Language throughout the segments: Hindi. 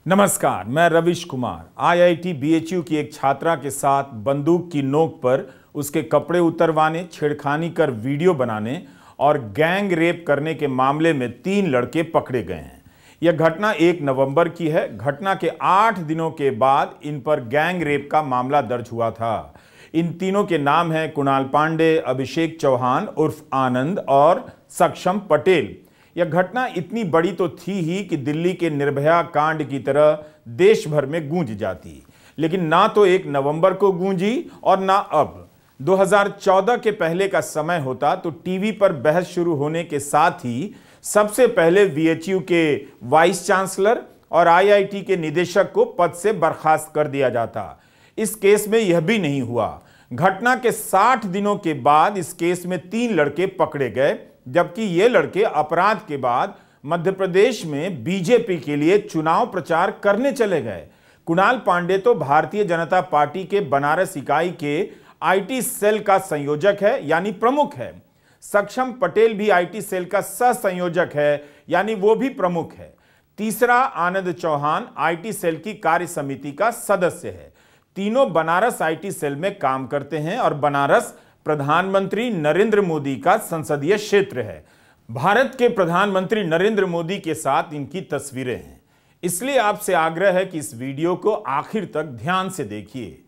नमस्कार, मैं रविश कुमार। आईआईटी बीएचयू की एक छात्रा के साथ बंदूक की नोक पर उसके कपड़े उतरवाने, छेड़खानी कर वीडियो बनाने और गैंग रेप करने के मामले में 3 लड़के पकड़े गए हैं। यह घटना 1 नवंबर की है। घटना के 8 दिनों के बाद इन पर गैंग रेप का मामला दर्ज हुआ था। इन तीनों के नाम हैं कुणाल पांडे, अभिषेक चौहान उर्फ आनंद और सक्षम पटेल। यह घटना इतनी बड़ी तो थी ही कि दिल्ली के निर्भया कांड की तरह देश भर में गूंज जाती, लेकिन ना तो 1 नवंबर को गूंजी और ना अब। 2014 के पहले का समय होता तो टीवी पर बहस शुरू होने के साथ ही सबसे पहले बीएचयू के वाइस चांसलर और आईआईटी के निदेशक को पद से बर्खास्त कर दिया जाता। इस केस में यह भी नहीं हुआ। घटना के 60 दिनों के बाद इस केस में 3 लड़के पकड़े गए, जबकि ये लड़के अपराध के बाद मध्य प्रदेश में बीजेपी के लिए चुनाव प्रचार करने चले गए। कुणाल पांडे तो भारतीय जनता पार्टी के बनारस इकाई के आईटी सेल का संयोजक है, यानी प्रमुख है। सक्षम पटेल भी आईटी सेल का सह संयोजक है, यानी वो भी प्रमुख है। तीसरा आनंद चौहान आईटी सेल की कार्य समिति का सदस्य है। तीनों बनारस आईटी सेल में काम करते हैं और बनारस प्रधानमंत्री नरेंद्र मोदी का संसदीय क्षेत्र है। भारत के प्रधानमंत्री नरेंद्र मोदी के साथ इनकी तस्वीरें हैं। इसलिए आपसे आग्रह है कि इस वीडियो को आखिर तक ध्यान से देखिए।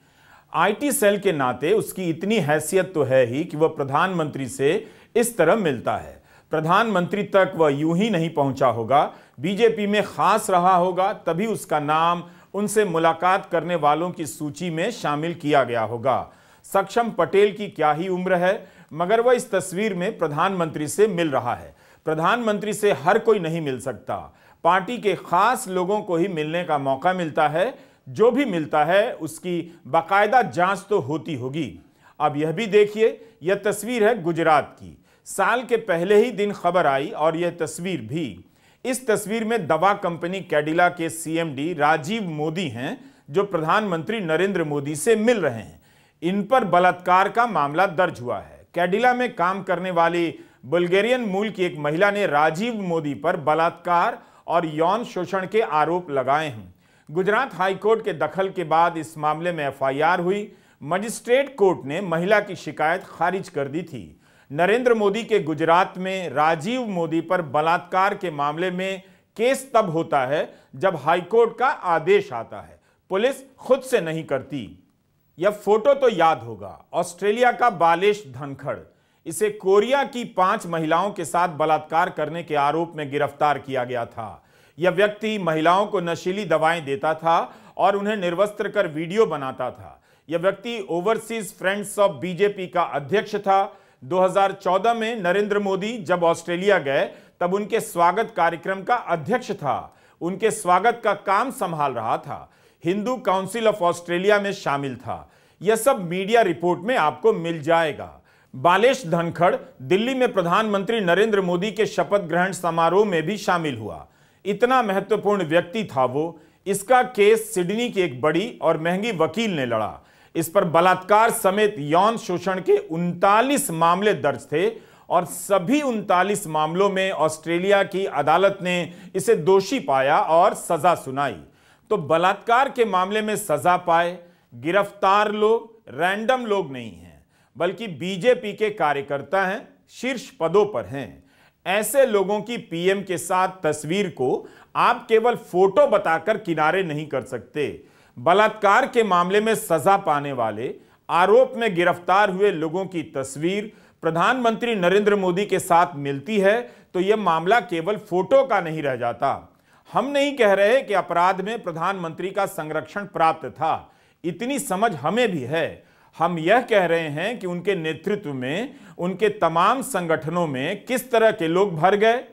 आईटी सेल के नाते उसकी इतनी हैसियत तो है ही कि वह प्रधानमंत्री से इस तरह मिलता है। प्रधानमंत्री तक वह यूं ही नहीं पहुंचा होगा, बीजेपी में खास रहा होगा, तभी उसका नाम उनसे मुलाकात करने वालों की सूची में शामिल किया गया होगा। सक्षम पटेल की क्या ही उम्र है, मगर वह इस तस्वीर में प्रधानमंत्री से मिल रहा है। प्रधानमंत्री से हर कोई नहीं मिल सकता, पार्टी के खास लोगों को ही मिलने का मौका मिलता है। जो भी मिलता है उसकी बाकायदा जांच तो होती होगी। अब यह भी देखिए, यह तस्वीर है गुजरात की। साल के पहले ही दिन खबर आई और यह तस्वीर भी। इस तस्वीर में दवा कंपनी कैडिला के सीएमडी राजीव मोदी हैं, जो प्रधानमंत्री नरेंद्र मोदी से मिल रहे हैं। इन पर बलात्कार का मामला दर्ज हुआ है। कैडिला में काम करने वाली बुल्गारियन मूल की एक महिला ने राजीव मोदी पर बलात्कार और यौन शोषण के आरोप लगाए हैं। गुजरात हाईकोर्ट के दखल के बाद इस मामले में एफआईआर हुई। मजिस्ट्रेट कोर्ट ने महिला की शिकायत खारिज कर दी थी। नरेंद्र मोदी के गुजरात में राजीव मोदी पर बलात्कार के मामले में केस तब होता है जब हाईकोर्ट का आदेश आता है, पुलिस खुद से नहीं करती। यह फोटो तो याद होगा, ऑस्ट्रेलिया का बालेश धनखड़। इसे कोरिया की 5 महिलाओं के साथ बलात्कार करने के आरोप में गिरफ्तार किया गया था। यह व्यक्ति महिलाओं को नशीली दवाएं देता था और उन्हें निर्वस्त्र कर वीडियो बनाता था। यह व्यक्ति ओवरसीज फ्रेंड्स ऑफ बीजेपी का अध्यक्ष था। 2014 में नरेंद्र मोदी जब ऑस्ट्रेलिया गए तब उनके स्वागत कार्यक्रम का अध्यक्ष था। उनके स्वागत का काम संभाल रहा था। हिंदू काउंसिल ऑफ ऑस्ट्रेलिया में शामिल था। यह सब मीडिया रिपोर्ट में आपको मिल जाएगा। बालेश धनखड़ दिल्ली में प्रधानमंत्री नरेंद्र मोदी के शपथ ग्रहण समारोह में भी शामिल हुआ। इतना महत्वपूर्ण व्यक्ति था वो। इसका केस सिडनी की एक बड़ी और महंगी वकील ने लड़ा। इस पर बलात्कार समेत यौन शोषण के 39 मामले दर्ज थे और सभी 39 मामलों में ऑस्ट्रेलिया की अदालत ने इसे दोषी पाया और सजा सुनाई। तो बलात्कार के मामले में सजा पाए गिरफ्तार लोग रैंडम लोग नहीं हैं, बल्कि बीजेपी के कार्यकर्ता हैं, शीर्ष पदों पर हैं। ऐसे लोगों की पीएम के साथ तस्वीर को आप केवल फोटो बताकर किनारे नहीं कर सकते। बलात्कार के मामले में सजा पाने वाले, आरोप में गिरफ्तार हुए लोगों की तस्वीर प्रधानमंत्री नरेंद्र मोदी के साथ मिलती है तो यह मामला केवल फोटो का नहीं रह जाता। हम नहीं कह रहे कि अपराध में प्रधानमंत्री का संरक्षण प्राप्त था, इतनी समझ हमें भी है। हम यह कह रहे हैं कि उनके नेतृत्व में उनके तमाम संगठनों में किस तरह के लोग भर गए।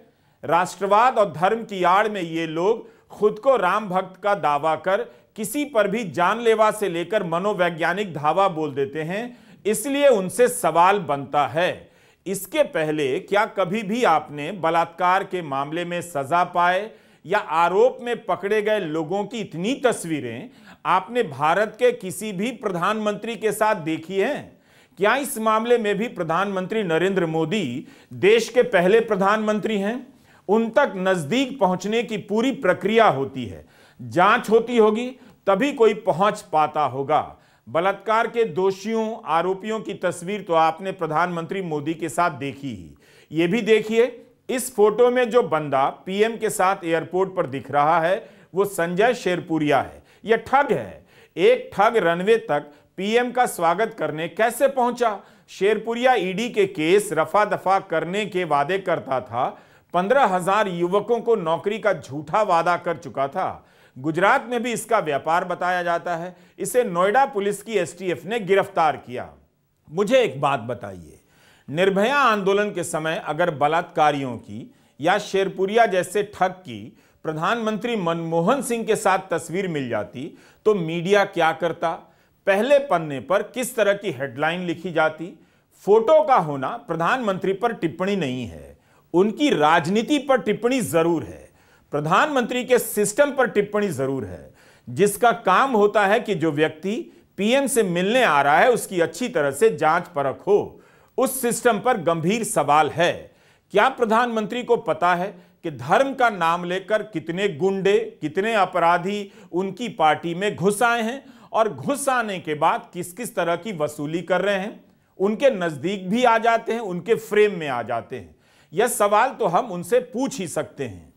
राष्ट्रवाद और धर्म की आड़ में ये लोग खुद को राम भक्त का दावा कर किसी पर भी जानलेवा से लेकर मनोवैज्ञानिक धावा बोल देते हैं, इसलिए उनसे सवाल बनता है। इसके पहले क्या कभी भी आपने बलात्कार के मामले में सजा पाए या आरोप में पकड़े गए लोगों की इतनी तस्वीरें आपने भारत के किसी भी प्रधानमंत्री के साथ देखी हैं? क्या इस मामले में भी प्रधानमंत्री नरेंद्र मोदी देश के पहले प्रधानमंत्री हैं? उन तक नजदीक पहुंचने की पूरी प्रक्रिया होती है। जांच होती होगी तभी कोई पहुंच पाता होगा। बलात्कार के दोषियों आरोपियों की तस्वीर तो आपने प्रधानमंत्री मोदी के साथ देखी ही। ये भी देखिए, इस फोटो में जो बंदा पीएम के साथ एयरपोर्ट पर दिख रहा है वो संजय शेरपुरिया है। यह ठग है। एक ठग रनवे तक पीएम का स्वागत करने कैसे पहुंचा? शेरपुरिया ईडी के केस रफा दफा करने के वादे करता था। 15,000 युवकों को नौकरी का झूठा वादा कर चुका था। गुजरात में भी इसका व्यापार बताया जाता है। इसे नोएडा पुलिस की एसटीएफ ने गिरफ्तार किया। मुझे एक बात बताइए, निर्भया आंदोलन के समय अगर बलात्कारियों की या शेरपुरिया जैसे ठग की प्रधानमंत्री मनमोहन सिंह के साथ तस्वीर मिल जाती तो मीडिया क्या करता? पहले पन्ने पर किस तरह की हेडलाइन लिखी जाती? फोटो का होना प्रधानमंत्री पर टिप्पणी नहीं है, उनकी राजनीति पर टिप्पणी जरूर है। प्रधानमंत्री के सिस्टम पर टिप्पणी जरूर है, जिसका काम होता है कि जो व्यक्ति पीएम से मिलने आ रहा है उसकी अच्छी तरह से जांच परख हो। उस सिस्टम पर गंभीर सवाल है। क्या प्रधानमंत्री को पता है कि धर्म का नाम लेकर कितने गुंडे, कितने अपराधी उनकी पार्टी में घुस आए हैं और घुस आने के बाद किस किस तरह की वसूली कर रहे हैं? उनके नजदीक भी आ जाते हैं, उनके फ्रेम में आ जाते हैं। यह सवाल तो हम उनसे पूछ ही सकते हैं।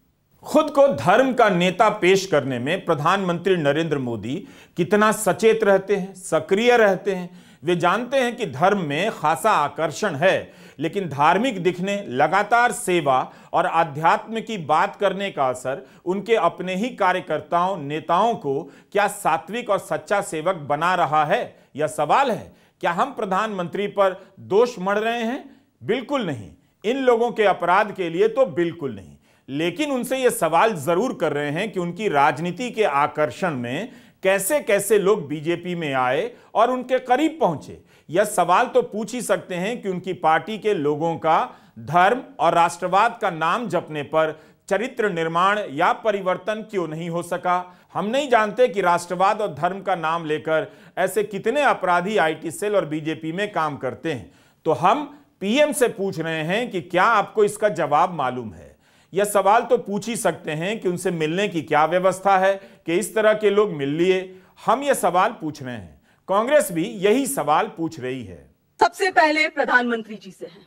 खुद को धर्म का नेता पेश करने में प्रधानमंत्री नरेंद्र मोदी कितना सचेत रहते हैं, सक्रिय रहते हैं। वे जानते हैं कि धर्म में खासा आकर्षण है, लेकिन धार्मिक दिखने, लगातार सेवा और आध्यात्म की बात करने का असर उनके अपने ही कार्यकर्ताओं, नेताओं को क्या सात्विक और सच्चा सेवक बना रहा है? यह सवाल है। क्या हम प्रधानमंत्री पर दोष मढ़ रहे हैं? बिल्कुल नहीं। इन लोगों के अपराध के लिए तो बिल्कुल नहीं, लेकिन उनसे यह सवाल जरूर कर रहे हैं कि उनकी राजनीति के आकर्षण में कैसे कैसे लोग बीजेपी में आए और उनके करीब पहुंचे। यह सवाल तो पूछ ही सकते हैं कि उनकी पार्टी के लोगों का धर्म और राष्ट्रवाद का नाम जपने पर चरित्र निर्माण या परिवर्तन क्यों नहीं हो सका। हम नहीं जानते कि राष्ट्रवाद और धर्म का नाम लेकर ऐसे कितने अपराधी आईटी सेल और बीजेपी में काम करते हैं। तो हम पीएम से पूछ रहे हैं कि क्या आपको इसका जवाब मालूम है? यह सवाल तो पूछ ही सकते हैं कि उनसे मिलने की क्या व्यवस्था है कि इस तरह के लोग मिल लिए। हम यह सवाल पूछ रहे हैं, कांग्रेस भी यही सवाल पूछ रही है। सबसे पहले प्रधानमंत्री जी से है।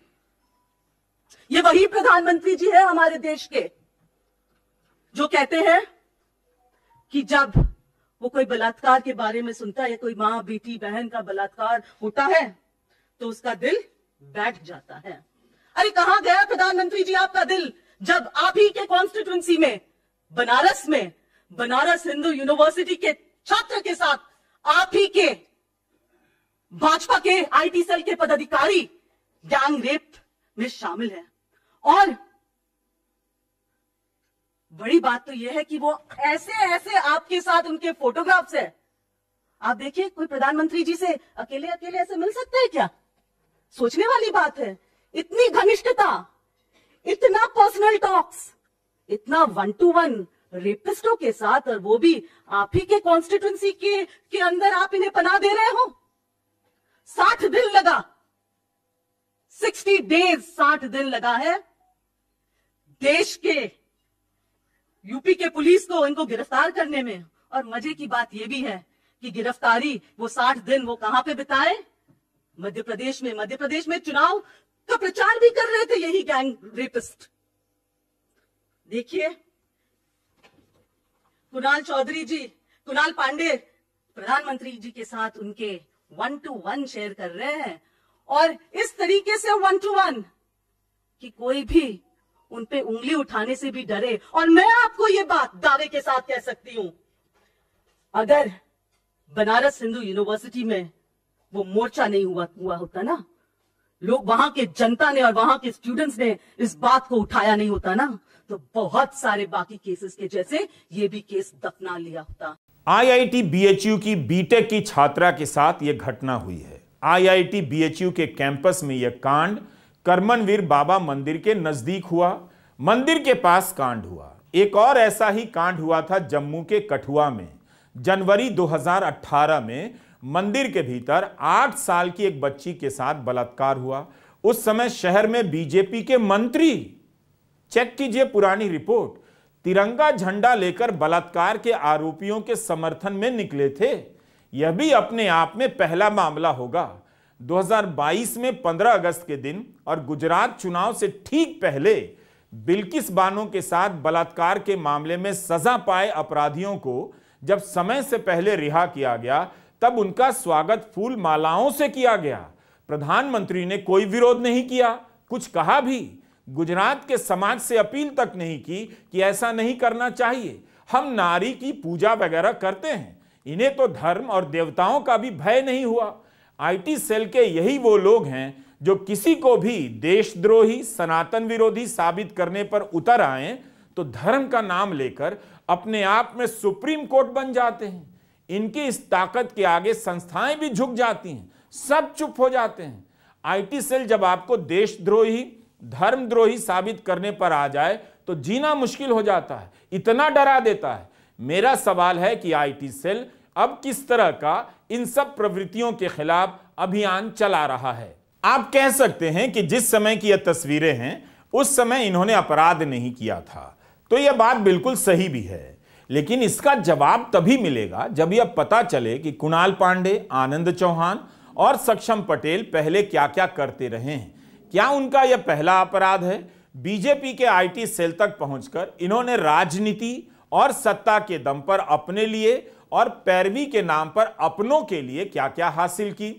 ये वही प्रधानमंत्री जी है हमारे देश के जो कहते हैं कि जब वो कोई बलात्कार के बारे में सुनता है, कोई मां, बेटी, बहन का बलात्कार होता है तो उसका दिल बैठ जाता है। अरे कहां गया प्रधानमंत्री जी आपका दिल, जब आप ही के कॉन्स्टिट्यूंसी में बनारस हिंदू यूनिवर्सिटी के छात्र के साथ आप ही के भाजपा के आईटी सेल के पदाधिकारी गैंग रेप में शामिल है। और बड़ी बात तो यह है कि वो ऐसे आपके साथ उनके फोटोग्राफ्स है। आप देखिए, कोई प्रधानमंत्री जी से अकेले अकेले ऐसे मिल सकते हैं क्या? सोचने वाली बात है। इतनी घनिष्ठता, इतना पर्सनल टॉक्स, इतना 1-to-1 रेपिस्टों के साथ, और वो भी आप ही के कॉन्स्टिट्यूंसी के अंदर आप इन्हें पनाह दे रहे हो। 60 दिन लगा, 60 डेज 60 दिन लगा है देश के यूपी के पुलिस को इनको गिरफ्तार करने में। और मजे की बात यह भी है कि गिरफ्तारी वो 60 दिन वो कहां पे बिताए? मध्य प्रदेश में चुनाव का प्रचार भी कर रहे थे यही गैंग रेपिस्ट। देखिए, कुणाल पांडे प्रधानमंत्री जी के साथ उनके 1-to-1 शेयर कर रहे हैं, और इस तरीके से 1-to-1 कि कोई भी उन पे उंगली उठाने से भी डरे। और मैं आपको ये बात दावे के साथ कह सकती हूं, अगर बनारस हिंदू यूनिवर्सिटी में वो मोर्चा नहीं हुआ होता ना, लोग वहां के जनता ने और वहां के स्टूडेंट्स ने इस बात को उठाया नहीं होता ना, तो बहुत सारे बाकी केसेस के जैसे ये भी केस दफना लिया होता। आईआईटी बीएचयू की बीटेक की छात्रा के साथ यह घटना हुई है। आईआईटी बीएचयू के कैंपस में यह कांड करमनवीर बाबा मंदिर के नजदीक हुआ। मंदिर के पास कांड हुआ। एक और ऐसा ही कांड हुआ था जम्मू के कठुआ में। जनवरी 2018 में मंदिर के भीतर 8 साल की एक बच्ची के साथ बलात्कार हुआ। उस समय शहर में बीजेपी के मंत्री, चेक कीजिए पुरानी रिपोर्ट, तिरंगा झंडा लेकर बलात्कार के आरोपियों के समर्थन में निकले थे। यह भी अपने आप में पहला मामला होगा। 2022 में 15 अगस्त के दिन और गुजरात चुनाव से ठीक पहले बिल्किस बानो के साथ बलात्कार के मामले में सजा पाए अपराधियों को जब समय से पहले रिहा किया गया, तब उनका स्वागत फूल मालाओं से किया गया। प्रधानमंत्री ने कोई विरोध नहीं किया, कुछ कहा भी। गुजरात के समाज से अपील तक नहीं की कि ऐसा नहीं करना चाहिए, हम नारी की पूजा वगैरह करते हैं। इन्हें तो धर्म और देवताओं का भी भय नहीं हुआ। आईटी सेल के यही वो लोग हैं जो किसी को भी देशद्रोही, सनातन विरोधी साबित करने पर उतर आए तो धर्म का नाम लेकर अपने आप में सुप्रीम कोर्ट बन जाते हैं। इनकी इस ताकत के आगे संस्थाएं भी झुक जाती हैं, सब चुप हो जाते हैं। आईटी सेल जब आपको देशद्रोही, धर्मद्रोही साबित करने पर आ जाए तो जीना मुश्किल हो जाता है, इतना डरा देता है। मेरा सवाल है कि आईटी सेल अब किस तरह का इन सब प्रवृत्तियों के खिलाफ अभियान चला रहा है। आप कह सकते हैं कि जिस समय की यह तस्वीरें हैं उस समय इन्होंने अपराध नहीं किया था, तो यह बात बिल्कुल सही भी है, लेकिन इसका जवाब तभी मिलेगा जब यह पता चले कि कुणाल पांडे, आनंद चौहान और सक्षम पटेल पहले क्या क्या करते रहे हैं। क्या उनका यह पहला अपराध है? बीजेपी के आईटी सेल तक पहुंचकर इन्होंने राजनीति और सत्ता के दम पर अपने लिए और पैरवी के नाम पर अपनों के लिए क्या क्या हासिल की?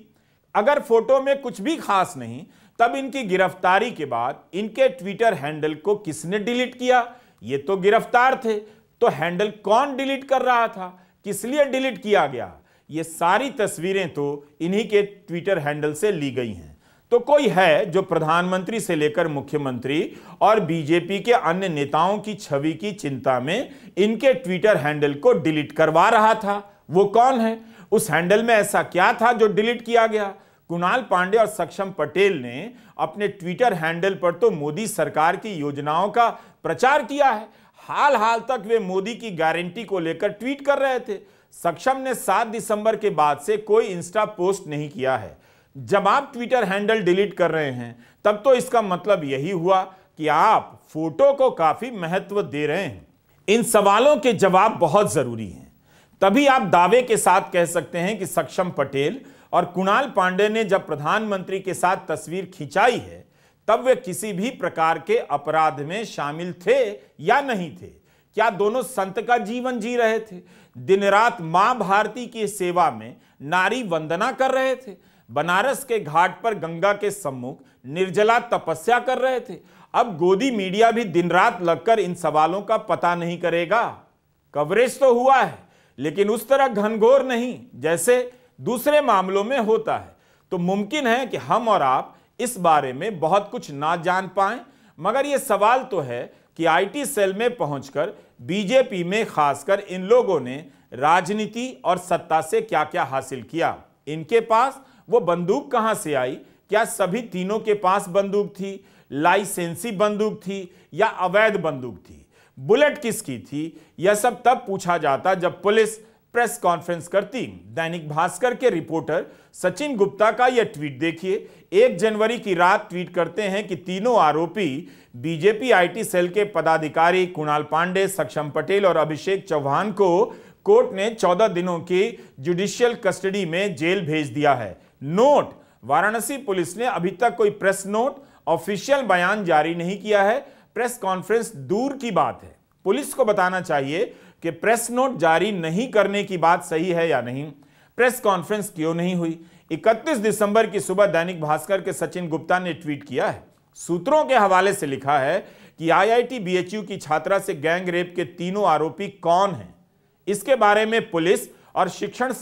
अगर फोटो में कुछ भी खास नहीं, तब इनकी गिरफ्तारी के बाद इनके ट्विटर हैंडल को किसने डिलीट किया? ये तो गिरफ्तार थे, तो हैंडल कौन डिलीट कर रहा था, किस लिए डिलीट किया गया? ये सारी तस्वीरें तो इन्हीं के ट्विटर हैंडल से ली गई हैं। तो कोई है जो प्रधानमंत्री से लेकर मुख्यमंत्री और बीजेपी के अन्य नेताओं की छवि की चिंता में इनके ट्विटर हैंडल को डिलीट करवा रहा था। वो कौन है? उस हैंडल में ऐसा क्या था जो डिलीट किया गया? कुणाल पांडे और सक्षम पटेल ने अपने ट्विटर हैंडल पर तो मोदी सरकार की योजनाओं का प्रचार किया है। हाल हाल तक वे मोदी की गारंटी को लेकर ट्वीट कर रहे थे। सक्षम ने 7 दिसंबर के बाद से कोई इंस्टा पोस्ट नहीं किया है। जब आप ट्विटर हैंडल डिलीट कर रहे हैं तब तो इसका मतलब यही हुआ कि आप फोटो को काफी महत्व दे रहे हैं। इन सवालों के जवाब बहुत जरूरी हैं, तभी आप दावे के साथ कह सकते हैं कि सक्षम पटेल और कुणाल पांडे ने जब प्रधानमंत्री के साथ तस्वीर खिंचाई है तब वे किसी भी प्रकार के अपराध में शामिल थे या नहीं थे? क्या दोनों संत का जीवन जी रहे थे? दिन रात मां भारती की सेवा में नारी वंदना कर रहे थे? बनारस के घाट पर गंगा के सम्मुख निर्जला तपस्या कर रहे थे? अब गोदी मीडिया भी दिन रात लगकर इन सवालों का पता नहीं करेगा। कवरेज तो हुआ है, लेकिन उस तरह घनघोर नहीं जैसे दूसरे मामलों में होता है। तो मुमकिन है कि हम और आप इस बारे में बहुत कुछ ना जान पाएं, मगर यह सवाल तो है कि आईटी सेल में पहुंचकर बीजेपी में खासकर इन लोगों ने राजनीति और सत्ता से क्या क्या हासिल किया। इनके पास वो बंदूक कहां से आई? क्या सभी तीनों के पास बंदूक थी? लाइसेंसी बंदूक थी या अवैध बंदूक थी? बुलेट किसकी थी? यह सब तब पूछा जाता जब पुलिस प्रेस कॉन्फ्रेंस करती। दैनिक भास्कर के रिपोर्टर सचिन गुप्ता का यह ट्वीट देखिए। 1 जनवरी की रात ट्वीट करते हैं कि तीनों आरोपी बीजेपी आईटी सेल के पदाधिकारी कुणाल पांडे, सक्षम पटेल और अभिषेक चौहान को कोर्ट ने 14 दिनों की जुडिशियल कस्टडी में जेल भेज दिया है। नोट: वाराणसी पुलिस ने अभी तक कोई प्रेस नोट, ऑफिशियल बयान जारी नहीं किया है। प्रेस कॉन्फ्रेंस दूर की बात है। पुलिस को बताना चाहिए कि प्रेस नोट जारी नहीं करने की बात सही है या नहीं। प्रेस कॉन्फ्रेंस क्यों नहीं हुई? 31 दिसंबर की सुबह दैनिक भास्कर के सचिन गुप्ता ने ट्वीट किया है। सूत्रों के हवाले से लिखा है कि आईआईटी बीएचयू की छात्रा से गैंग रेप के तीनों आरोपी कौन हैं, इसके बारे में पुलिस और शिक्षण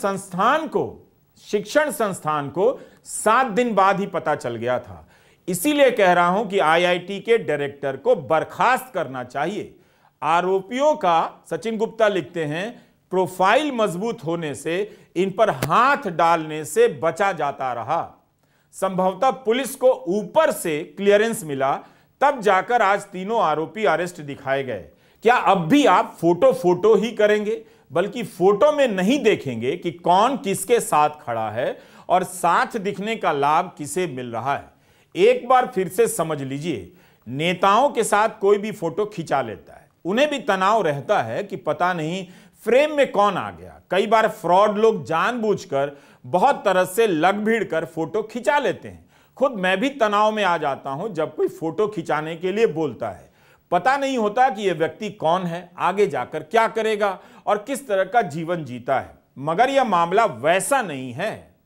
संस्थान को 7 दिन बाद ही पता चल गया था। इसीलिए कह रहा हूं कि आईआईटी के डायरेक्टर को बर्खास्त करना चाहिए। आरोपियों का, सचिन गुप्ता लिखते हैं, प्रोफाइल मजबूत होने से इन पर हाथ डालने से बचा जाता रहा। संभवतः पुलिस को ऊपर से क्लियरेंस मिला, तब जाकर आज तीनों आरोपी अरेस्ट दिखाए गए। क्या अब भी आप फोटो ही करेंगे, बल्कि फोटो में नहीं देखेंगे कि कौन किसके साथ खड़ा है और साथ दिखने का लाभ किसे मिल रहा है? एक बार फिर से समझ लीजिए, नेताओं के साथ कोई भी फोटो खिंचा लेता है, उन्हें भी तनाव रहता है कि पता नहीं फ्रेम में कौन आ गया। कई बार फ्रॉड लोग जानबूझकर बहुत तरह से लग भीड़ कर फोटो खिंचा लेते हैं। खुद मैं भी तनाव में आ जाता हूं जब कोई फोटो खिंचाने के लिए बोलता है। पता नहीं होता कि यह व्यक्ति कौन है, आगे जाकर क्या करेगा और किस तरह का जीवन जीता है। मगर यह मामला वैसा नहीं है।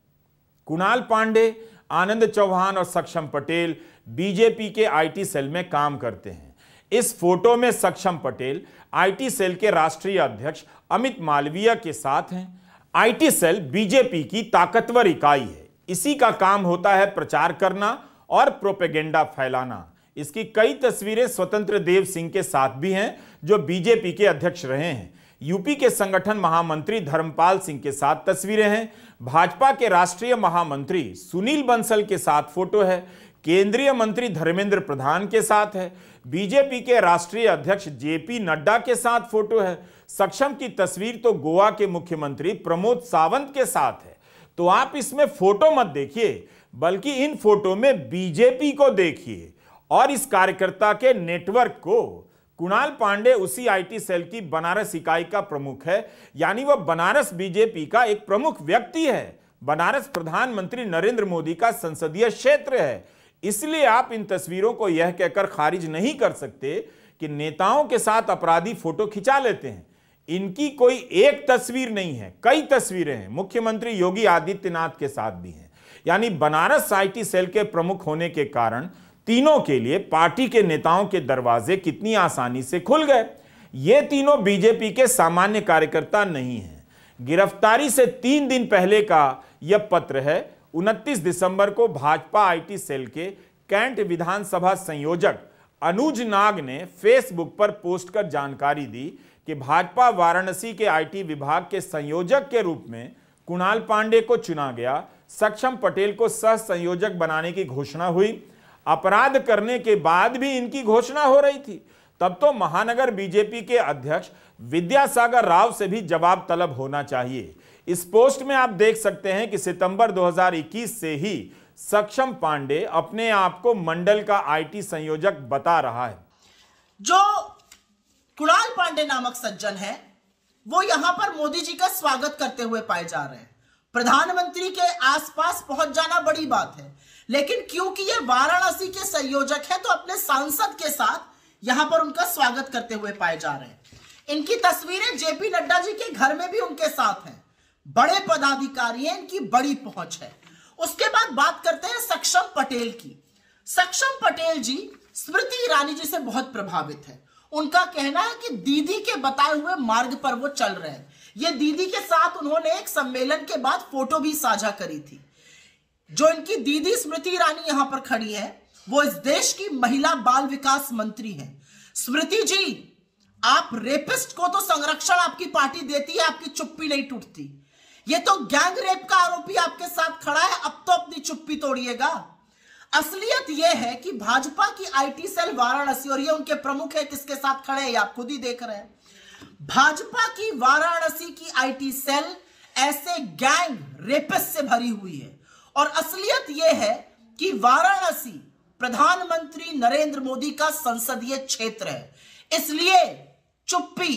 कुणाल पांडे, आनंद चौहान और सक्षम पटेल बीजेपी के आईटी सेल में काम करते हैं। इस फोटो में सक्षम पटेल आईटी सेल के राष्ट्रीय अध्यक्ष अमित मालवीय के साथ हैं। आईटी सेल बीजेपी की ताकतवर इकाई है। इसी का काम होता है प्रचार करना और प्रोपेगेंडा फैलाना। इसकी कई तस्वीरें स्वतंत्र देव सिंह के साथ भी हैं, जो बीजेपी के अध्यक्ष रहे हैं। यूपी के संगठन महामंत्री धर्मपाल सिंह के साथ तस्वीरें हैं। भाजपा के राष्ट्रीय महामंत्री सुनील बंसल के साथ फोटो है। केंद्रीय मंत्री धर्मेंद्र प्रधान के साथ है। बीजेपी के राष्ट्रीय अध्यक्ष जेपी नड्डा के साथ फोटो है। सक्षम की तस्वीर तो गोवा के मुख्यमंत्री प्रमोद सावंत के साथ है। तो आप इसमें फोटो मत देखिए, बल्कि इन फोटो में बीजेपी को देखिए और इस कार्यकर्ता के नेटवर्क को। कुणाल पांडे उसी आईटी सेल की बनारस इकाई का प्रमुख है, यानी वह बनारस बीजेपी का एक प्रमुख व्यक्ति है। बनारस प्रधानमंत्री नरेंद्र मोदी का संसदीय क्षेत्र है। इसलिए आप इन तस्वीरों को यह कहकर खारिज नहीं कर सकते कि नेताओं के साथ अपराधी फोटो खिंचा लेते हैं। इनकी कोई एक तस्वीर नहीं है, कई तस्वीरें हैं। मुख्यमंत्री योगी आदित्यनाथ के साथ भी हैं। यानी बनारस आईटी सेल के प्रमुख होने के कारण तीनों के लिए पार्टी के नेताओं के दरवाजे कितनी आसानी से खुल गए। ये तीनों बीजेपी के सामान्य कार्यकर्ता नहीं हैं। गिरफ्तारी से 3 दिन पहले का यह पत्र है। 29 दिसंबर को भाजपा आईटी सेल के कैंट विधानसभा संयोजक अनुज नाग ने फेसबुक पर पोस्ट कर जानकारी दी कि भाजपा वाराणसी के आईटी विभाग के संयोजक के रूप में कुणाल पांडे को चुना गया। सक्षम पटेल को सह संयोजक बनाने की घोषणा हुई। अपराध करने के बाद भी इनकी घोषणा हो रही थी। तब तो महानगर बीजेपी के अध्यक्ष विद्यासागर राव से भी जवाब तलब होना चाहिए। इस पोस्ट में आप देख सकते हैं कि सितंबर 2021 से ही सक्षम पांडे अपने आप को मंडल का आईटी संयोजक बता रहा है। जो कुणाल पांडे नामक सज्जन है, वो यहां पर मोदी जी का स्वागत करते हुए पाए जा रहे हैं। प्रधानमंत्री के आसपास पहुंच जाना बड़ी बात है, लेकिन क्योंकि ये वाराणसी के संयोजक है, तो अपने सांसद के साथ यहां पर उनका स्वागत करते हुए पाए जा रहे हैं। इनकी तस्वीरें जेपी नड्डा जी के घर में भी उनके साथ हैं। बड़े पदाधिकारी हैं, इनकी बड़ी पहुंच है। उसके बाद बात करते हैं सक्षम पटेल की। सक्षम पटेल जी स्मृति ईरानी जी से बहुत प्रभावित है। उनका कहना है कि दीदी के बताए हुए मार्ग पर वो चल रहे हैं। ये दीदी के साथ उन्होंने एक सम्मेलन के बाद फोटो भी साझा करी थी। जो इनकी दीदी स्मृति ईरानी यहां पर खड़ी है, वो इस देश की महिला बाल विकास मंत्री हैं। स्मृति जी, आप रेपिस्ट को तो संरक्षण आपकी पार्टी देती है, आपकी चुप्पी नहीं टूटती। ये तो गैंग रेप का आरोपी आपके साथ खड़ा है, अब तो अपनी चुप्पी तोड़िएगा। असलियत यह है कि भाजपा की आईटी सेल वाराणसी, और ये उनके प्रमुख है, किसके साथ खड़े हैं आप खुद ही देख रहे हैं। भाजपा की वाराणसी की आईटी सेल ऐसे गैंग रेपिस्ट से भरी हुई है। और असलियत यह है कि वाराणसी प्रधानमंत्री नरेंद्र मोदी का संसदीय क्षेत्र है, इसलिए चुप्पी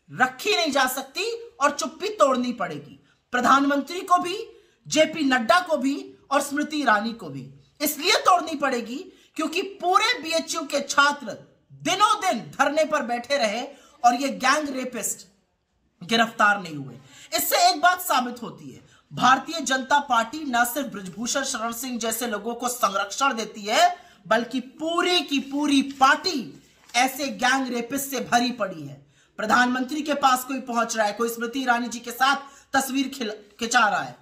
रखी नहीं जा सकती और चुप्पी तोड़नी पड़ेगी। प्रधानमंत्री को भी, जेपी नड्डा को भी और स्मृति ईरानी को भी इसलिए तोड़नी पड़ेगी क्योंकि पूरे बीएचयू के छात्र दिनों दिन धरने पर बैठे रहे और ये गैंग रेपिस्ट गिरफ्तार नहीं हुए। इससे एक बात साबित होती है, भारतीय जनता पार्टी न सिर्फ बृजभूषण शरण सिंह जैसे लोगों को संरक्षण देती है, बल्कि पूरी की पूरी पार्टी ऐसे गैंग रेपिस्ट से भरी पड़ी है। प्रधानमंत्री के पास कोई पहुंच रहा है, कोई स्मृति ईरानी जी के साथ तस्वीर खिंचा रहा है।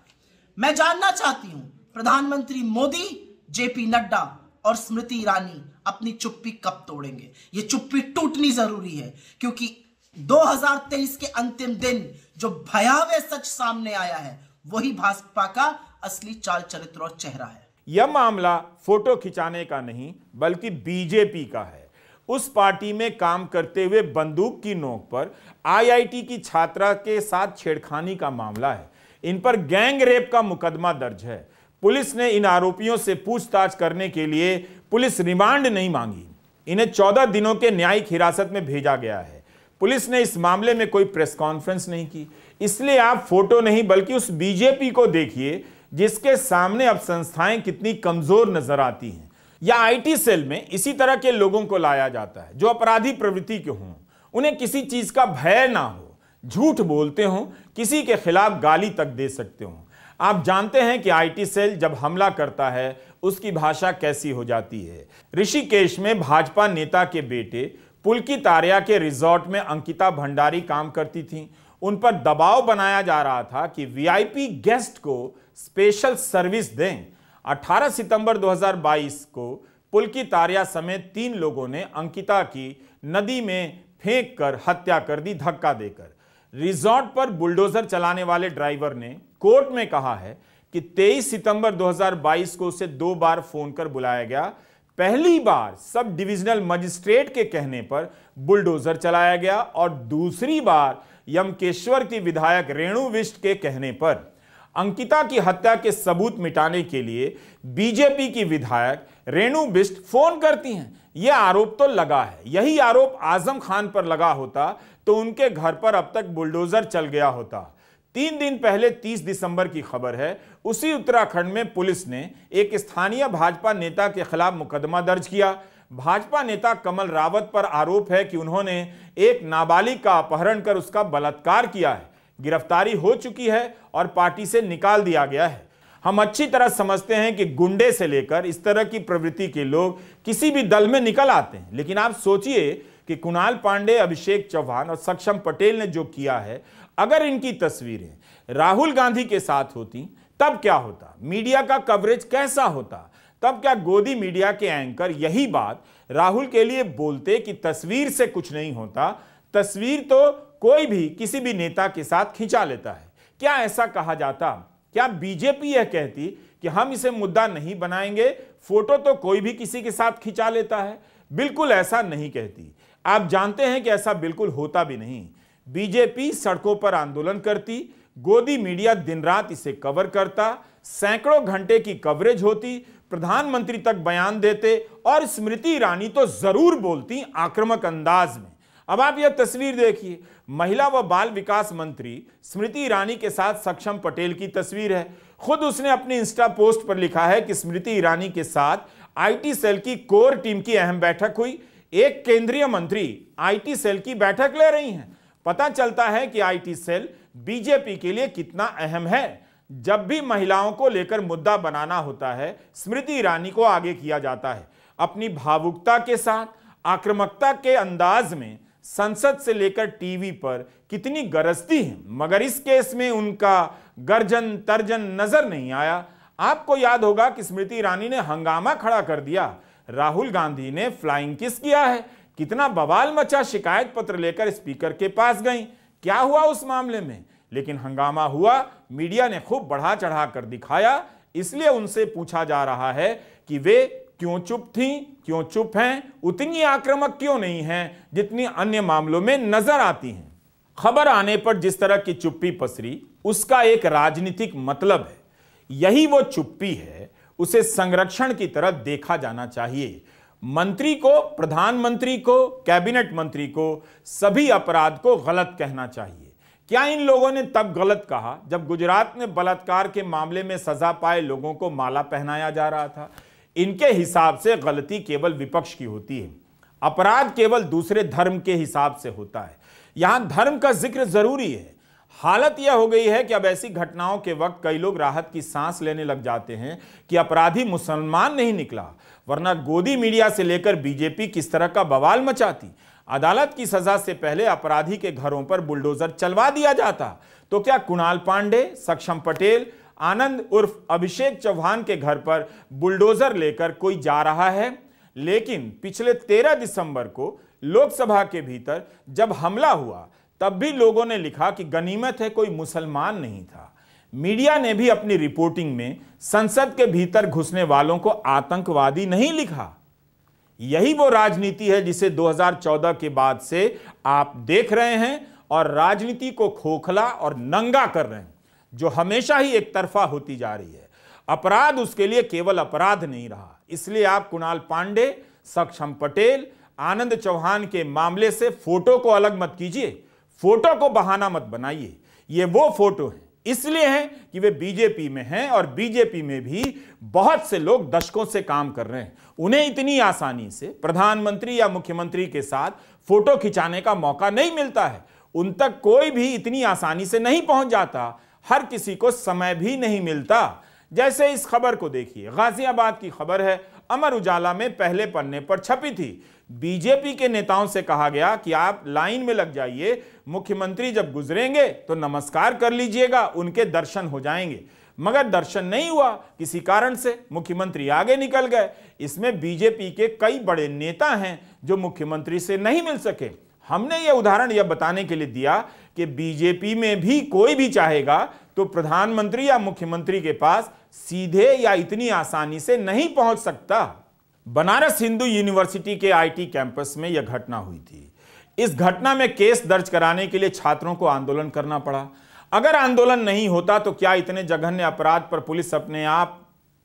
मैं जानना चाहती हूं, प्रधानमंत्री मोदी, जेपी नड्डा और स्मृति ईरानी अपनी चुप्पी कब तोड़ेंगे? ये चुप्पी टूटनी जरूरी है, क्योंकि 2023 के अंतिम दिन जो भयावह सच सामने आया है, वही भाजपा का असली चाल चरित्र और चेहरा है। यह मामला फोटो खिंचाने का नहीं, बल्कि बीजेपी का है। उस पार्टी में काम करते हुए बंदूक की नोक पर आईआईटी की छात्रा के साथ छेड़खानी का मामला है। इन पर गैंग रेप का मुकदमा दर्ज है। पुलिस ने इन आरोपियों से पूछताछ करने के लिए पुलिस रिमांड नहीं मांगी। इन्हें 14 दिनों के न्यायिक हिरासत में भेजा गया है। पुलिस ने इस मामले में कोई प्रेस कॉन्फ्रेंस नहीं की। इसलिए आप फोटो नहीं बल्कि उस बीजेपी को देखिए जिसके सामने अब संस्थाएं कितनी कमजोर नजर आती हैं। या आईटी सेल में इसी तरह के लोगों को लाया जाता है जो अपराधी प्रवृत्ति के हों, उन्हें किसी चीज का भय ना हो, झूठ बोलते हों, किसी के खिलाफ गाली तक दे सकते हों। आप जानते हैं कि आईटी सेल जब हमला करता है उसकी भाषा कैसी हो जाती है। ऋषिकेश में भाजपा नेता के बेटे पुलकित आर्या के रिजॉर्ट में अंकिता भंडारी काम करती थीं। उन पर दबाव बनाया जा रहा था कि वीआईपी गेस्ट को स्पेशल सर्विस दें। 18 सितंबर 2022 को पुलकित आर्या समेत 3 लोगों ने अंकिता की नदी में फेंक कर हत्या कर दी, धक्का देकर। रिजॉर्ट पर बुलडोजर चलाने वाले ड्राइवर ने कोर्ट में कहा है कि 23 सितंबर 2022 को उसे 2 बार फोन कर बुलाया गया। पहली बार सब डिविजनल मजिस्ट्रेट के कहने पर बुलडोजर चलाया गया और दूसरी बार यमकेश्वर की विधायक रेणु बिष्ट के कहने पर। अंकिता की हत्या के सबूत मिटाने के लिए बीजेपी की विधायक रेणु बिष्ट फोन करती हैं। यह आरोप तो लगा है। यही आरोप आजम खान पर लगा होता तो उनके घर पर अब तक बुलडोजर चल गया होता। 3 दिन पहले 30 दिसंबर की खबर है, उसी उत्तराखंड में पुलिस ने एक स्थानीय भाजपा नेता के खिलाफ मुकदमा दर्ज किया। भाजपा नेता कमल रावत पर आरोप है कि उन्होंने एक नाबालिग का अपहरण कर उसका बलात्कार किया है। गिरफ्तारी हो चुकी है और पार्टी से निकाल दिया गया है। हम अच्छी तरह समझते हैं कि गुंडे से लेकर इस तरह की प्रवृत्ति के लोग किसी भी दल में निकल आते हैं, लेकिन आप सोचिए कि कुणाल पांडे, अभिषेक चौहान और सक्षम पटेल ने जो किया है, अगर इनकी तस्वीरें राहुल गांधी के साथ होती तब क्या होता? मीडिया का कवरेज कैसा होता? तब क्या गोदी मीडिया के एंकर यही बात राहुल के लिए बोलते कि तस्वीर से कुछ नहीं होता, तस्वीर तो कोई भी किसी भी नेता के साथ खिंचा लेता है? क्या ऐसा कहा जाता? क्या बीजेपी यह कहती कि हम इसे मुद्दा नहीं बनाएंगे, फोटो तो कोई भी किसी के साथ खिंचा लेता है? बिल्कुल ऐसा नहीं कहती। आप जानते हैं कि ऐसा बिल्कुल होता भी नहीं। बीजेपी सड़कों पर आंदोलन करती, गोदी मीडिया दिन रात इसे कवर करता, सैकड़ों घंटे की कवरेज होती, प्रधानमंत्री तक बयान देते और स्मृति ईरानी तो जरूर बोलती आक्रामक अंदाज में। अब आप यह तस्वीर देखिए, महिला व बाल विकास मंत्री स्मृति ईरानी के साथ सक्षम पटेल की तस्वीर है। खुद उसने अपनी इंस्टा पोस्ट पर लिखा है कि स्मृति ईरानी के साथ आईटी सेल की कोर टीम की अहम बैठक हुई। एक केंद्रीय मंत्री आईटी सेल की बैठक ले रही हैं। पता चलता है कि आईटी सेल बीजेपी के लिए कितना अहम है। जब भी महिलाओं को लेकर मुद्दा बनाना होता है, स्मृति ईरानी को आगे किया जाता है। अपनी भावुकता के साथ, आक्रामकता के अंदाज में संसद से लेकर टीवी पर कितनी गरजती हैं, मगर इस केस में उनका गर्जन तर्जन नजर नहीं आया। आपको याद होगा कि स्मृति ईरानी ने हंगामा खड़ा कर दिया, राहुल गांधी ने फ्लाइंग किस किया है, कितना बवाल मचा, शिकायत पत्र लेकर स्पीकर के पास गई। क्या हुआ उस मामले में? लेकिन हंगामा हुआ, मीडिया ने खूब बढ़ा चढ़ा कर दिखाया। इसलिए उनसे पूछा जा रहा है कि वे क्यों चुप थीं, क्यों चुप हैं, उतनी आक्रामक क्यों नहीं हैं जितनी अन्य मामलों में नजर आती हैं। खबर आने पर जिस तरह की चुप्पी पसरी, उसका एक राजनीतिक मतलब है। यही वो चुप्पी है, उसे संरक्षण की तरह देखा जाना चाहिए। मंत्री को, प्रधानमंत्री को, कैबिनेट मंत्री को सभी अपराध को गलत कहना चाहिए। क्या इन लोगों ने तब गलत कहा जब गुजरात में बलात्कार के मामले में सजा पाए लोगों को माला पहनाया जा रहा था? इनके हिसाब से गलती केवल विपक्ष की होती है, अपराध केवल दूसरे धर्म के हिसाब से होता है। यहां धर्म का जिक्र जरूरी है। हालत यह हो गई है कि अब ऐसी घटनाओं के वक्त कई लोग राहत की सांस लेने लग जाते हैं कि अपराधी मुसलमान नहीं निकला, वरना गोदी मीडिया से लेकर बीजेपी किस तरह का बवाल मचाती। अदालत की सजा से पहले अपराधी के घरों पर बुलडोजर चलवा दिया जाता। तो क्या कुणाल पांडे, सक्षम पटेल, आनंद उर्फ अभिषेक चौहान के घर पर बुलडोजर लेकर कोई जा रहा है? लेकिन पिछले 13 दिसंबर को लोकसभा के भीतर जब हमला हुआ, तब भी लोगों ने लिखा कि गनीमत है कोई मुसलमान नहीं था। मीडिया ने भी अपनी रिपोर्टिंग में संसद के भीतर घुसने वालों को आतंकवादी नहीं लिखा। यही वो राजनीति है जिसे 2014 के बाद से आप देख रहे हैं और राजनीति को खोखला और नंगा कर रहे हैं, जो हमेशा ही एक तरफा होती जा रही है। अपराध उसके लिए केवल अपराध नहीं रहा। इसलिए आप कुणाल पांडे, सक्षम पटेल, आनंद चौहान के मामले से फोटो को अलग मत कीजिए, फोटो को बहाना मत बनाइए। ये वो फोटो है, इसलिए है कि वे बीजेपी में हैं और बीजेपी में भी बहुत से लोग दशकों से काम कर रहे हैं। उन्हें इतनी आसानी से प्रधानमंत्री या मुख्यमंत्री के साथ फोटो खिंचाने का मौका नहीं मिलता है। उन तक कोई भी इतनी आसानी से नहीं पहुंच जाता, हर किसी को समय भी नहीं मिलता। जैसे इस खबर को देखिए, गाजियाबाद की खबर है, अमर उजाला में पहले पन्ने पर छपी थी। बीजेपी के नेताओं से कहा गया कि आप लाइन में लग जाइए, मुख्यमंत्री जब गुजरेंगे तो नमस्कार कर लीजिएगा, उनके दर्शन हो जाएंगे। मगर दर्शन नहीं हुआ, किसी कारण से मुख्यमंत्री आगे निकल गए। इसमें बीजेपी के कई बड़े नेता हैं जो मुख्यमंत्री से नहीं मिल सके। हमने यह उदाहरण यह बताने के लिए दिया कि बीजेपी में भी कोई भी चाहेगा तो प्रधानमंत्री या मुख्यमंत्री के पास सीधे या इतनी आसानी से नहीं पहुंच सकता। बनारस हिंदू यूनिवर्सिटी के आईटी कैंपस में यह घटना हुई थी। इस घटना में केस दर्ज कराने के लिए छात्रों को आंदोलन करना पड़ा। अगर आंदोलन नहीं होता तो क्या इतने जघन्य अपराध पर पुलिस अपने आप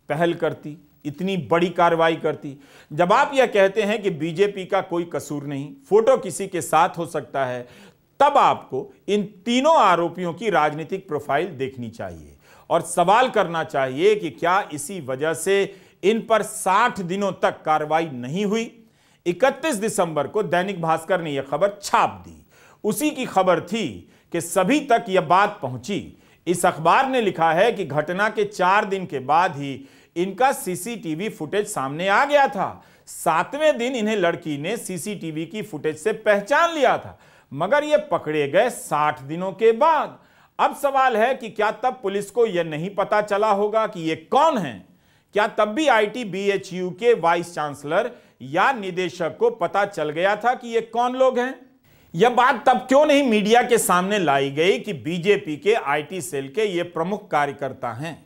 पहल करती, इतनी बड़ी कार्रवाई करती? जब आप यह कहते हैं कि बीजेपी का कोई कसूर नहीं, फोटो किसी के साथ हो सकता है, तब आपको इन तीनों आरोपियों की राजनीतिक प्रोफाइल देखनी चाहिए और सवाल करना चाहिए कि क्या इसी वजह से इन पर 60 दिनों तक कार्रवाई नहीं हुई? 31 दिसंबर को दैनिक भास्कर ने यह खबर छाप दी। उसी की खबर थी कि सभी तक यह बात पहुंची। इस अखबार ने लिखा है कि घटना के 4 दिन के बाद ही इनका सीसीटीवी फुटेज सामने आ गया था। 7वें दिन इन्हें लड़की ने सीसीटीवी की फुटेज से पहचान लिया था, मगर ये पकड़े गए 60 दिनों के बाद। अब सवाल है कि क्या तब पुलिस को यह नहीं पता चला होगा कि ये कौन है? क्या तब भी ITBHU के वाइस चांसलर या निदेशक को पता चल गया था कि ये कौन लोग हैं? यह बात तब क्यों नहीं मीडिया के सामने लाई गई कि बीजेपी के IT सेल के ये प्रमुख कार्यकर्ता हैं?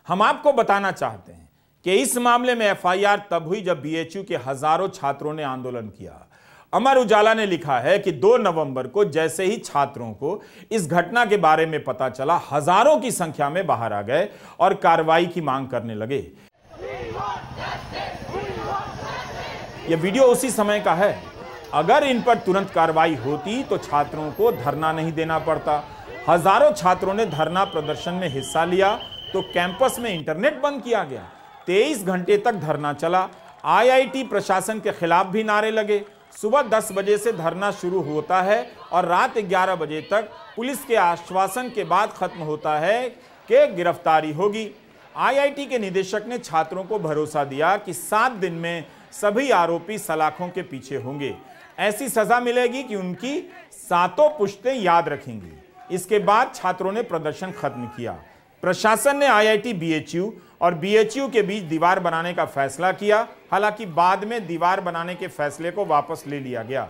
हम आपको बताना चाहते हैं कि इस मामले में FIR तब हुई जब BHU के हजारों छात्रों ने आंदोलन किया। अमर उजाला ने लिखा है कि 2 नवंबर को जैसे ही छात्रों को इस घटना के बारे में पता चला, हजारों की संख्या में बाहर आ गए और कार्रवाई की मांग करने लगे। यह वीडियो उसी समय का है। अगर इन पर तुरंत कार्रवाई होती तो छात्रों को धरना नहीं देना पड़ता। हजारों छात्रों ने धरना प्रदर्शन में हिस्सा लिया तो कैंपस में इंटरनेट बंद किया गया। 23 घंटे तक धरना चला। IIT प्रशासन के खिलाफ भी नारे लगे। सुबह 10 बजे से धरना शुरू होता है और रात 11 बजे तक पुलिस के आश्वासन के बाद खत्म होता है कि गिरफ्तारी होगी। IIT के निदेशक ने छात्रों को भरोसा दिया कि 7 दिन में सभी आरोपी सलाखों के पीछे होंगे। ऐसी सजा मिलेगी कि उनकी 7 पुश्तें याद रखेंगी। इसके बाद छात्रों ने प्रदर्शन खत्म किया। प्रशासन ने IITBHU और BHU के बीच दीवार बनाने का फैसला किया। हालांकि बाद में दीवार बनाने के फैसले को वापस ले लिया गया।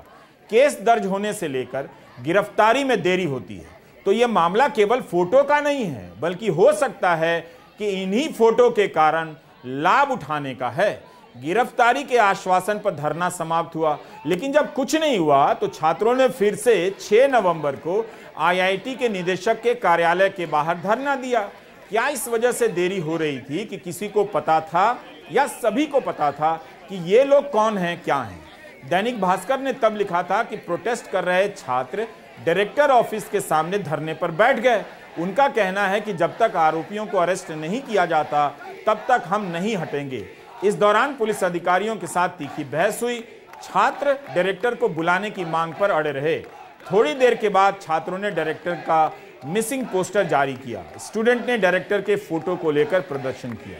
केस दर्ज होने से लेकर गिरफ्तारी में देरी होती है तो यह मामला केवल फोटो का नहीं है, बल्कि हो सकता है कि इन्हीं फोटो के कारण लाभ उठाने का है। गिरफ्तारी के आश्वासन पर धरना समाप्त हुआ, लेकिन जब कुछ नहीं हुआ तो छात्रों ने फिर से 6 नवंबर को IIT के निदेशक के कार्यालय के बाहर धरना दिया। क्या इस वजह से देरी हो रही थी कि किसी को पता था या सभी को पता था कि ये लोग कौन हैं, क्या हैं? दैनिक भास्कर ने तब लिखा था कि प्रोटेस्ट कर रहे छात्र डायरेक्टर ऑफिस के सामने धरने पर बैठ गए। उनका कहना है कि जब तक आरोपियों को अरेस्ट नहीं किया जाता तब तक हम नहीं हटेंगे। इस दौरान पुलिस अधिकारियों के साथ तीखी बहस हुई। छात्र डायरेक्टर को बुलाने की मांग पर अड़े रहे। थोड़ी देर के बाद छात्रों ने डायरेक्टर का मिसिंग पोस्टर जारी किया। स्टूडेंट ने डायरेक्टर के फोटो को लेकर प्रदर्शन किया।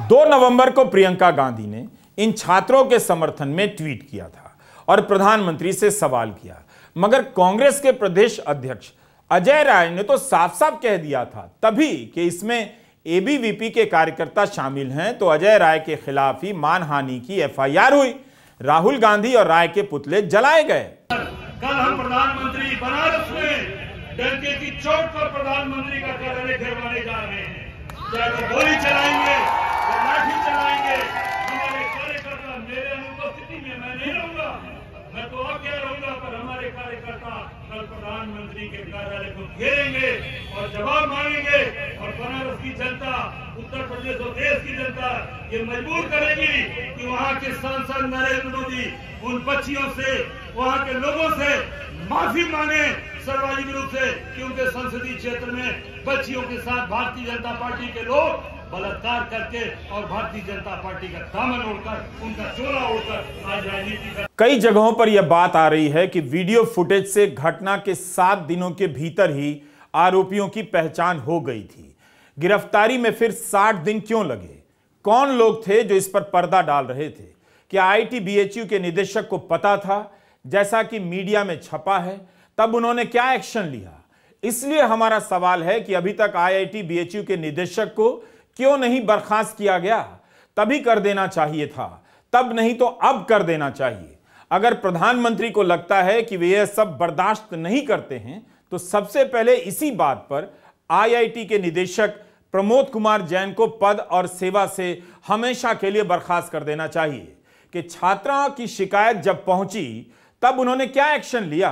दो नवंबर को प्रियंका गांधी ने इन छात्रों के समर्थन में ट्वीट किया था और प्रधानमंत्री से सवाल किया, मगर कांग्रेस के प्रदेश अध्यक्ष अजय राय ने तो साफ साफ कह दिया था तभी कि इसमें ABVP के कार्यकर्ता शामिल हैं, तो अजय राय के खिलाफ ही मानहानि की FIR हुई। राहुल गांधी और राय के पुतले जलाए गए। कल हम प्रधानमंत्री बनारस में डंके की चोट पर प्रधानमंत्री का कार्यालय घेरवाने जा रहे हैं। चाहे वो गोली चलाएंगे या लाठी चलाएंगे, हमारे कार्यकर्ता मेरे अनुपस्थिति में मैं नहीं रहूंगा, मैं तो आगे रहूंगा, पर हमारे कार्यकर्ता कल प्रधानमंत्री के कार्यालय को घेरेंगे और जवाब मांगेंगे और बनारस की जनता, उत्तर प्रदेश और देश की जनता ये मजबूर करेगी कि वहाँ के सांसद नरेंद्र मोदी उन बच्चियों से, वहाँ के लोगों से माफी मांगे सार्वजनिक रूप से कि उनके संसदीय क्षेत्र में बच्चियों के साथ भारतीय जनता पार्टी के लोग बलात्कार करके और भारतीय जनता पार्टी का दामन ओढ़कर, उनका चोला ओढ़कर आज राजनीति कर। कई जगहों पर यह बात आ रही है कि वीडियो फुटेज से घटना के 7 दिनों के भीतर ही आरोपियों की पहचान हो गई थी। गिरफ्तारी में फिर 60 दिन क्यों लगे? कौन लोग थे जो इस पर पर्दा डाल रहे थे? क्या आईआईटी बीएचयू के निदेशक को पता था, जैसा कि मीडिया में छपा है? तब उन्होंने क्या एक्शन लिया? इसलिए हमारा सवाल है कि अभी तक आईआईटी बीएचयू के निदेशक को क्यों नहीं बर्खास्त किया गया? तभी कर देना चाहिए था, तब नहीं तो अब कर देना चाहिए। अगर प्रधानमंत्री को लगता है कि वे यह सब बर्दाश्त नहीं करते हैं, तो सबसे पहले इसी बात पर आईआईटी के निदेशक प्रमोद कुमार जैन को पद और सेवा से हमेशा के लिए बर्खास्त कर देना चाहिए। कि छात्राओं की शिकायत जब पहुंची तब उन्होंने क्या एक्शन लिया,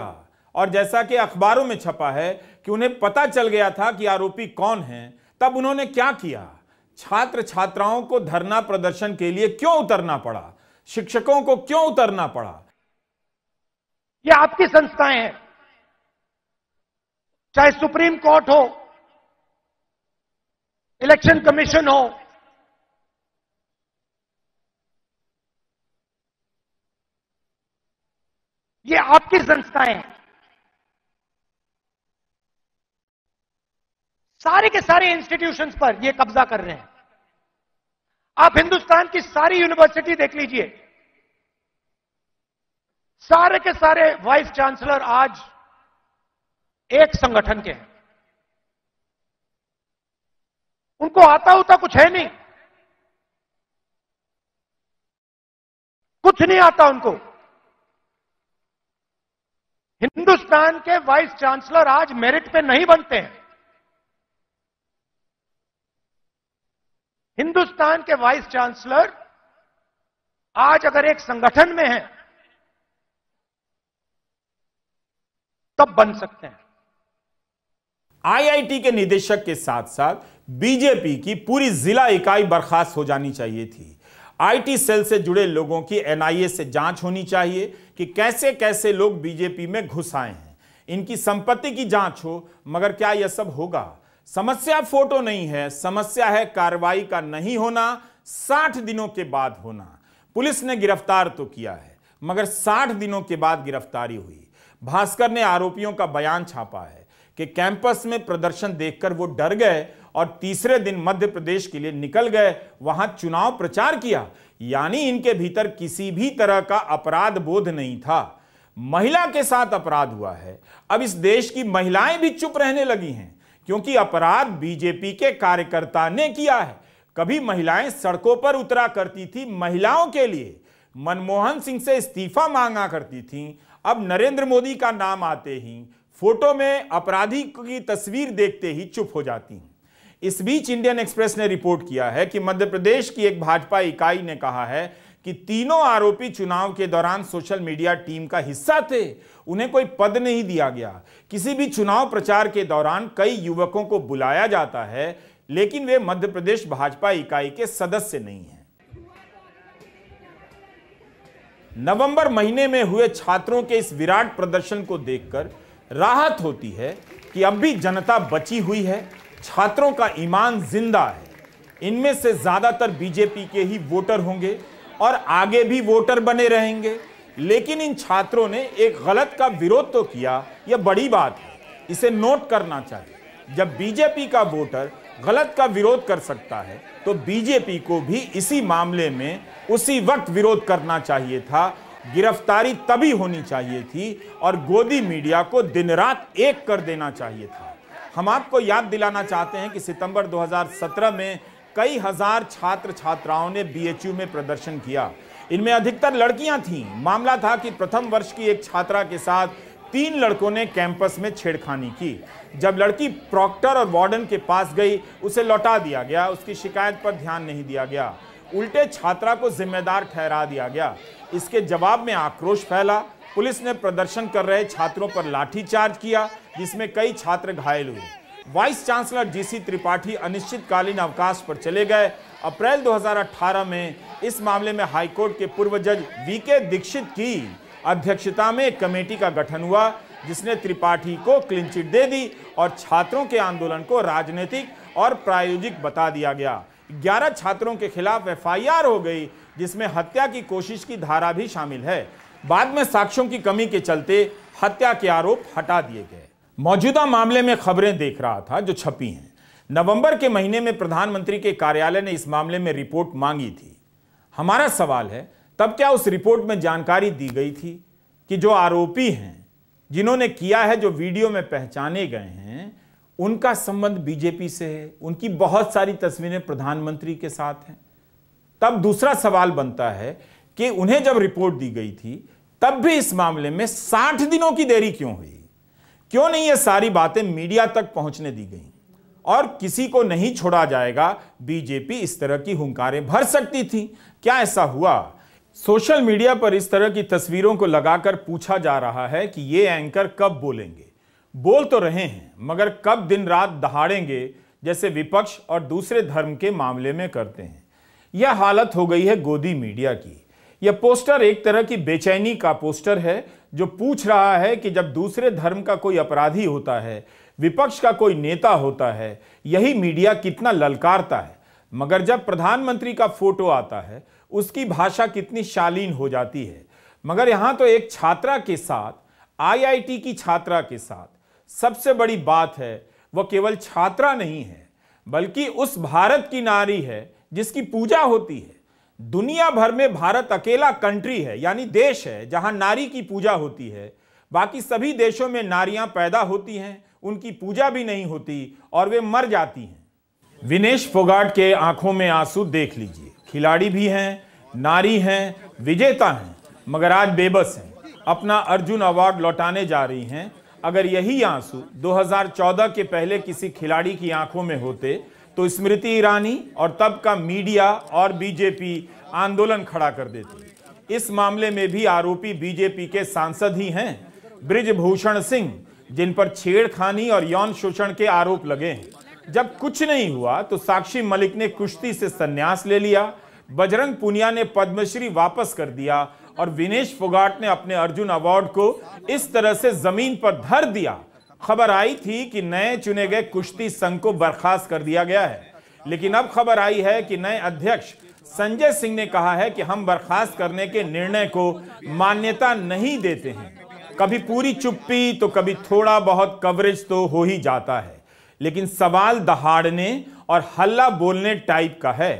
और जैसा कि अखबारों में छपा है कि उन्हें पता चल गया था कि आरोपी कौन है, तब उन्होंने क्या किया? छात्र छात्राओं को धरना प्रदर्शन के लिए क्यों उतरना पड़ा? शिक्षकों को क्यों उतरना पड़ा? ये आपकी संस्थाएं हैं, चाहे सुप्रीम कोर्ट हो, इलेक्शन कमीशन हो, ये आपकी संस्थाएं हैं। सारे के सारे इंस्टीट्यूशंस पर ये कब्जा कर रहे हैं। आप हिंदुस्तान की सारी यूनिवर्सिटी देख लीजिए, सारे के सारे वाइस चांसलर आज एक संगठन के हैं। उनको आता होता कुछ है नहीं, कुछ नहीं आता उनको। हिंदुस्तान के वाइस चांसलर आज मेरिट पे नहीं बनते हैं। हिंदुस्तान के वाइस चांसलर आज अगर एक संगठन में हैं तब बन सकते हैं। आईआईटी के निदेशक के साथ साथ बीजेपी की पूरी जिला इकाई बर्खास्त हो जानी चाहिए थी। आईटी सेल से जुड़े लोगों की एनआईए से जांच होनी चाहिए कि कैसे कैसे लोग बीजेपी में घुस आए हैं, इनकी संपत्ति की जांच हो। मगर क्या यह सब होगा? समस्या फोटो नहीं है, समस्या है कार्रवाई का नहीं होना, 60 दिनों के बाद होना। पुलिस ने गिरफ्तार तो किया है, मगर 60 दिनों के बाद गिरफ्तारी हुई। भास्कर ने आरोपियों का बयान छापा है कि कैंपस में प्रदर्शन देखकर वो डर गए और तीसरे दिन मध्य प्रदेश के लिए निकल गए, वहां चुनाव प्रचार किया। यानी इनके भीतर किसी भी तरह का अपराध बोध नहीं था। महिला के साथ अपराध हुआ है। अब इस देश की महिलाएं भी चुप रहने लगी हैं, क्योंकि अपराध बीजेपी के कार्यकर्ता ने किया है। कभी महिलाएं सड़कों पर उतरा करती थी महिलाओं के लिए, मनमोहन सिंह से इस्तीफा मांगा करती थीं। अब नरेंद्र मोदी का नाम आते ही फोटो में अपराधी की तस्वीर देखते ही चुप हो जाती हैं। इस बीच इंडियन एक्सप्रेस ने रिपोर्ट किया है कि मध्य प्रदेश की एक भाजपा इकाई ने कहा है कि तीनों आरोपी चुनाव के दौरान सोशल मीडिया टीम का हिस्सा थे, उन्हें कोई पद नहीं दिया गया। किसी भी चुनाव प्रचार के दौरान कई युवकों को बुलाया जाता है, लेकिन वे मध्य प्रदेश भाजपा इकाई के सदस्य नहीं हैं। नवंबर महीने में हुए छात्रों के इस विराट प्रदर्शन को देखकर राहत होती है कि अब भी जनता बची हुई है, छात्रों का ईमान जिंदा है। इनमें से ज्यादातर बीजेपी के ही वोटर होंगे और आगे भी वोटर बने रहेंगे। लेकिन इन छात्रों ने एक गलत का विरोध तो किया, यह बड़ी बात है, इसे नोट करना चाहिए। जब बीजेपी का वोटर गलत का विरोध कर सकता है तो बीजेपी को भी इसी मामले में उसी वक्त विरोध करना चाहिए था। गिरफ्तारी तभी होनी चाहिए थी और गोदी मीडिया को दिन रात एक कर देना चाहिए था। हम आपको याद दिलाना चाहते हैं कि सितंबर 2017 में कई हजार छात्र छात्राओं ने बीएचयू में प्रदर्शन किया। इनमें अधिकतर लड़कियां थीं। मामला था कि प्रथम वर्ष की एक छात्रा के साथ 3 लड़कों ने कैंपस में छेड़खानी की। जब लड़की प्रॉक्टर और वार्डन के पास गई, उसे लौटा दिया गया। उसकी शिकायत पर ध्यान नहीं दिया गया, उल्टे छात्रा को जिम्मेदार ठहरा दिया गया। इसके जवाब में आक्रोश फैला। पुलिस ने प्रदर्शन कर रहे छात्रों पर लाठीचार्ज किया, जिसमें कई छात्र घायल हुए। वाइस चांसलर जीसी त्रिपाठी अनिश्चितकालीन अवकाश पर चले गए। अप्रैल 2018 में इस मामले में हाईकोर्ट के पूर्व जज वीके दीक्षित की अध्यक्षता में एक कमेटी का गठन हुआ, जिसने त्रिपाठी को क्लीन चिट दे दी और छात्रों के आंदोलन को राजनीतिक और प्रायोजिक बता दिया गया। 11 छात्रों के खिलाफ एफआईआर हो गई, जिसमें हत्या की कोशिश की धारा भी शामिल है। बाद में साक्ष्यों की कमी के चलते हत्या के आरोप हटा दिए गए। मौजूदा मामले में खबरें देख रहा था जो छपी हैं। नवंबर के महीने में प्रधानमंत्री के कार्यालय ने इस मामले में रिपोर्ट मांगी थी। हमारा सवाल है, तब क्या उस रिपोर्ट में जानकारी दी गई थी कि जो आरोपी हैं, जिन्होंने किया है, जो वीडियो में पहचाने गए हैं, उनका संबंध बीजेपी से है, उनकी बहुत सारी तस्वीरें प्रधानमंत्री के साथ हैं? तब दूसरा सवाल बनता है कि उन्हें जब रिपोर्ट दी गई थी तब भी इस मामले में 60 दिनों की देरी क्यों हुई? क्यों नहीं ये सारी बातें मीडिया तक पहुंचने दी गई? और किसी को नहीं छोड़ा जाएगा, बीजेपी इस तरह की हुंकारें भर सकती थी। क्या ऐसा हुआ? सोशल मीडिया पर इस तरह की तस्वीरों को लगाकर पूछा जा रहा है कि ये एंकर कब बोलेंगे। बोल तो रहे हैं, मगर कब दिन रात दहाड़ेंगे, जैसे विपक्ष और दूसरे धर्म के मामले में करते हैं। यह हालत हो गई है गोदी मीडिया की। यह पोस्टर एक तरह की बेचैनी का पोस्टर है, जो पूछ रहा है कि जब दूसरे धर्म का कोई अपराधी होता है, विपक्ष का कोई नेता होता है, यही मीडिया कितना ललकारता है, मगर जब प्रधानमंत्री का फोटो आता है, उसकी भाषा कितनी शालीन हो जाती है। मगर यहां तो एक छात्रा के साथ, आईआईटी की छात्रा के साथ सबसे बड़ी बात है, वह केवल छात्रा नहीं है, बल्कि उस भारत की नारी है जिसकी पूजा होती है। दुनिया भर में भारत अकेला कंट्री है, यानी देश है, जहां नारी की पूजा होती है। बाकी सभी देशों में नारियां पैदा होती हैं, उनकी पूजा भी नहीं होती और वे मर जाती हैं। विनेश फोगाट के आंखों में आंसू देख लीजिए। खिलाड़ी भी हैं, नारी हैं, विजेता हैं, मगर आज बेबस हैं। अपना अर्जुन अवार्ड लौटाने जा रही हैं। अगर यही आंसू 2014 के पहले किसी खिलाड़ी की आंखों में होते तो स्मृति ईरानी और तब का मीडिया और बीजेपी आंदोलन खड़ा कर देती। इस मामले में भी आरोपी बीजेपी के सांसद ही हैं, बृजभूषण सिंह, जिन पर छेड़खानी और यौन शोषण के आरोप लगे हैं। जब कुछ नहीं हुआ तो साक्षी मलिक ने कुश्ती से संन्यास ले लिया, बजरंग पुनिया ने पद्मश्री वापस कर दिया और विनेश फोगाट ने अपने अर्जुन अवार्ड को इस तरह से जमीन पर धर दिया। खबर आई थी कि नए चुने गए कुश्ती संघ को बर्खास्त कर दिया गया है, लेकिन अब खबर आई है कि नए अध्यक्ष संजय सिंह ने कहा है कि हम बर्खास्त करने के निर्णय को मान्यता नहीं देते हैं। कभी पूरी चुप्पी तो कभी थोड़ा बहुत कवरेज तो हो ही जाता है, लेकिन सवाल दहाड़ने और हल्ला बोलने टाइप का है,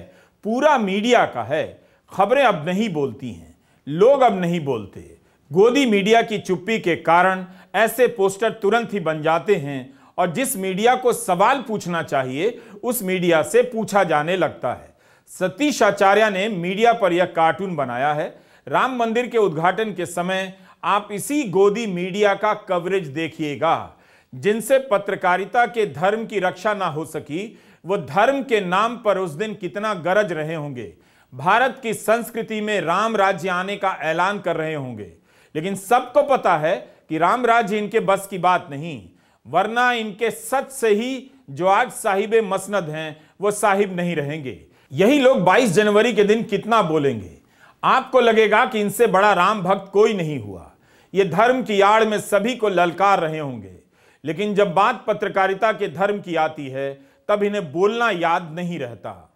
पूरा मीडिया का है। खबरें अब नहीं बोलती हैं, लोग अब नहीं बोलते। गोदी मीडिया की चुप्पी के कारण ऐसे पोस्टर तुरंत ही बन जाते हैं और जिस मीडिया को सवाल पूछना चाहिए उस मीडिया से पूछा जाने लगता है। सतीश आचार्य ने मीडिया पर यह कार्टून बनाया है। राम मंदिर के उद्घाटन के समय आप इसी गोदी मीडिया का कवरेज देखिएगा। जिनसे पत्रकारिता के धर्म की रक्षा ना हो सकी, वो धर्म के नाम पर उस दिन कितना गरज रहे होंगे, भारत की संस्कृति में राम राज्य आने का ऐलान कर रहे होंगे। लेकिन सबको पता है कि राम राज्य इनके बस की बात नहीं, वरना इनके सच से ही जो आज साहिबे मसनद हैं वो साहिब नहीं रहेंगे। यही लोग 22 जनवरी के दिन कितना बोलेंगे, आपको लगेगा कि इनसे बड़ा राम भक्त कोई नहीं हुआ। ये धर्म की आड़ में सभी को ललकार रहे होंगे, लेकिन जब बात पत्रकारिता के धर्म की आती है तब इन्हें बोलना याद नहीं रहता।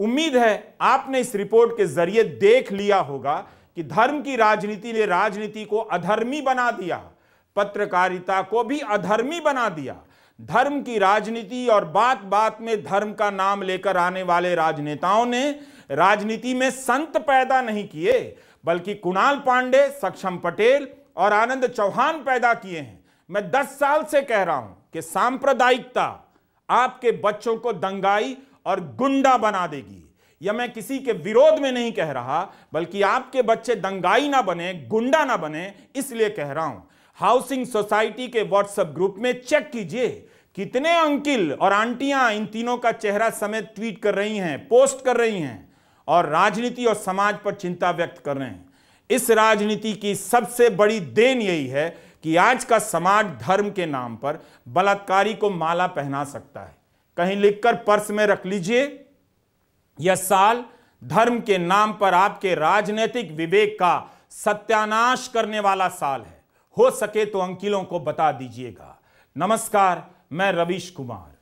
उम्मीद है आपने इस रिपोर्ट के जरिए देख लिया होगा कि धर्म की राजनीति ने राजनीति को अधर्मी बना दिया, पत्रकारिता को भी अधर्मी बना दिया। धर्म की राजनीति और बात बात में धर्म का नाम लेकर आने वाले राजनेताओं ने राजनीति में संत पैदा नहीं किए, बल्कि कुणाल पांडे, सक्षम पटेल और आनंद चौहान पैदा किए हैं। मैं 10 साल से कह रहा हूं कि सांप्रदायिकता आपके बच्चों को दंगाई और गुंडा बना देगी। यह मैं किसी के विरोध में नहीं कह रहा, बल्कि आपके बच्चे दंगाई ना बने, गुंडा ना बने, इसलिए कह रहा हूं। हाउसिंग सोसाइटी के व्हाट्सएप ग्रुप में चेक कीजिए कितने अंकिल और आंटियां इन तीनों का चेहरा समेत ट्वीट कर रही हैं, पोस्ट कर रही हैं और राजनीति और समाज पर चिंता व्यक्त कर रहे हैं। इस राजनीति की सबसे बड़ी देन यही है कि आज का समाज धर्म के नाम पर बलात्कारी को माला पहना सकता है। कहीं लिखकर पर्स में रख लीजिए, यह साल धर्म के नाम पर आपके राजनीतिक विवेक का सत्यानाश करने वाला साल है। हो सके तो अंकिलों को बता दीजिएगा। नमस्कार, मैं रवीश कुमार।